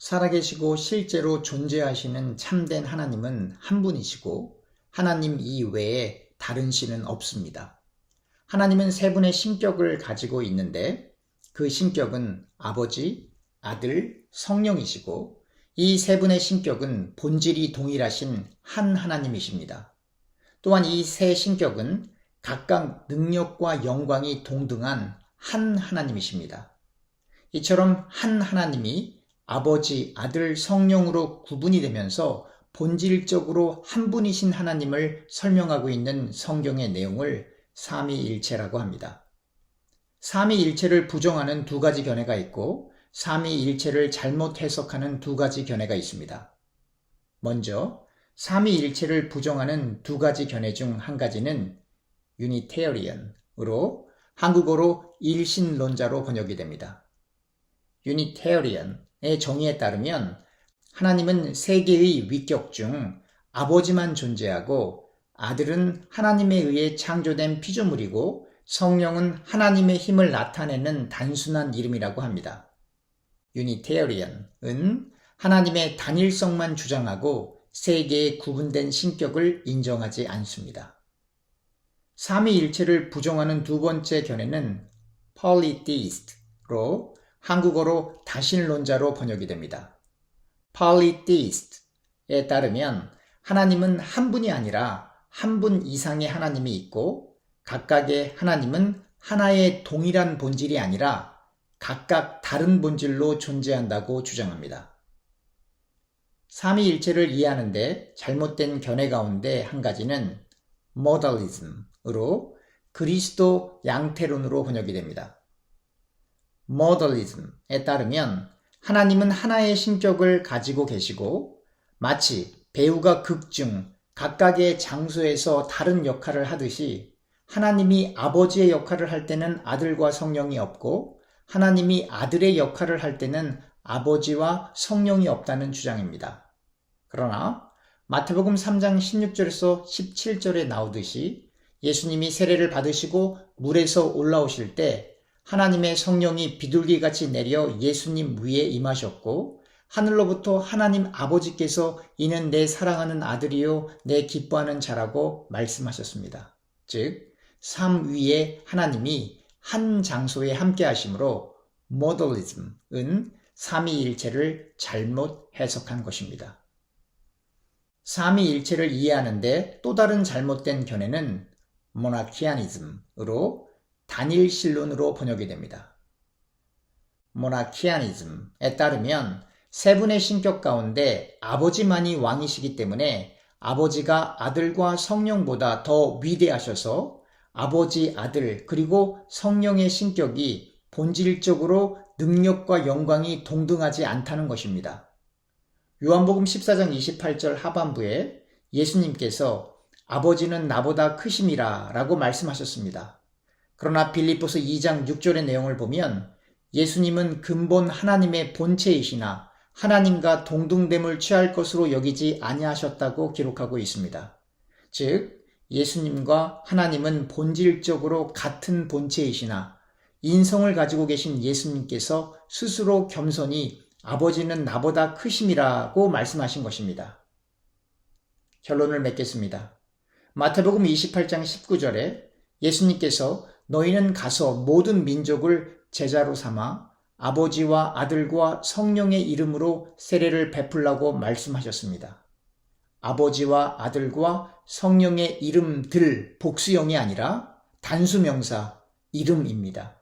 살아계시고 실제로 존재하시는 참된 하나님은 한 분이시고 하나님 이외에 다른 신은 없습니다. 하나님은 세 분의 신격을 가지고 있는데 그 신격은 아버지, 아들, 성령이시고 이 세 분의 신격은 본질이 동일하신 한 하나님이십니다. 또한 이 세 신격은 각각 능력과 영광이 동등한 한 하나님이십니다. 이처럼 한 하나님이 아버지, 아들, 성령으로 구분이 되면서 본질적으로 한 분이신 하나님을 설명하고 있는 성경의 내용을 삼위일체라고 합니다. 삼위일체를 부정하는 두 가지 견해가 있고 삼위일체를 잘못 해석하는 두 가지 견해가 있습니다. 먼저 삼위일체를 부정하는 두 가지 견해 중 한 가지는 유니테리언으로 한국어로 일신론자로 번역이 됩니다. 유니테리언의 정의에 따르면 하나님은 세 개의 위격 중 아버지만 존재하고 아들은 하나님에 의해 창조된 피조물이고 성령은 하나님의 힘을 나타내는 단순한 이름이라고 합니다. 유니테리언은 하나님의 단일성만 주장하고 세 개의 구분된 신격을 인정하지 않습니다. 삼위일체를 부정하는 두 번째 견해는 polytheist로 한국어로 다신론자로 번역이 됩니다. polytheist에 따르면 하나님은 한 분이 아니라 한 분 이상의 하나님이 있고 각각의 하나님은 하나의 동일한 본질이 아니라 각각 다른 본질로 존재한다고 주장합니다. 삼위일체를 이해하는데 잘못된 견해 가운데 한 가지는 모더리즘으로 그리스도 양태론으로 번역이 됩니다. 모더리즘에 따르면 하나님은 하나의 신격을 가지고 계시고 마치 배우가 극 중 각각의 장소에서 다른 역할을 하듯이 하나님이 아버지의 역할을 할 때는 아들과 성령이 없고 하나님이 아들의 역할을 할 때는 아버지와 성령이 없다는 주장입니다. 그러나 마태복음 3장 16절에서 17절에 나오듯이 예수님이 세례를 받으시고 물에서 올라오실 때 하나님의 성령이 비둘기같이 내려 예수님 위에 임하셨고 하늘로부터 하나님 아버지께서 이는 내 사랑하는 아들이요 내 기뻐하는 자라고 말씀하셨습니다. 즉 삼위의 하나님이 한 장소에 함께 하심으로 모더리즘은 삼위일체를 잘못 해석한 것입니다. 삼위일체를 이해하는데 또 다른 잘못된 견해는 모나키아니즘으로 단일신론으로 번역이 됩니다. 모나키아니즘에 따르면 세 분의 신격 가운데 아버지만이 왕이시기 때문에 아버지가 아들과 성령보다 더 위대하셔서 아버지, 아들, 그리고 성령의 신격이 본질적으로 능력과 영광이 동등하지 않다는 것입니다. 요한복음 14장 28절 하반부에 예수님께서 아버지는 나보다 크심이라 라고 말씀하셨습니다. 그러나 빌립보서 2장 6절의 내용을 보면 예수님은 근본 하나님의 본체이시나 하나님과 동등됨을 취할 것으로 여기지 아니하셨다고 기록하고 있습니다. 즉 예수님과 하나님은 본질적으로 같은 본체이시나 인성을 가지고 계신 예수님께서 스스로 겸손히 아버지는 나보다 크심이라고 말씀하신 것입니다. 결론을 맺겠습니다. 마태복음 28장 19절에 예수님께서 너희는 가서 모든 민족을 제자로 삼아 아버지와 아들과 성령의 이름으로 세례를 베풀라고 말씀하셨습니다. 아버지와 아들과 성령의 이름들 복수형이 아니라 단수명사 이름입니다.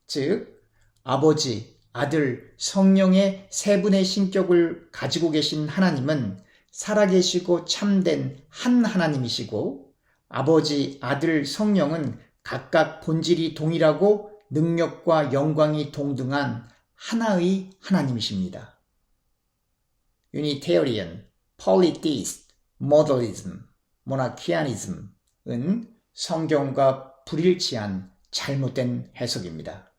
즉 아버지, 아들, 성령의 세 분의 신격을 가지고 계신 하나님은 살아계시고 참된 한 하나님이시고 아버지, 아들, 성령은 각각 본질이 동일하고 능력과 영광이 동등한 하나의 하나님이십니다. 유니테리언, polytheist, modalism, monarchianism은 성경과 불일치한 잘못된 해석입니다.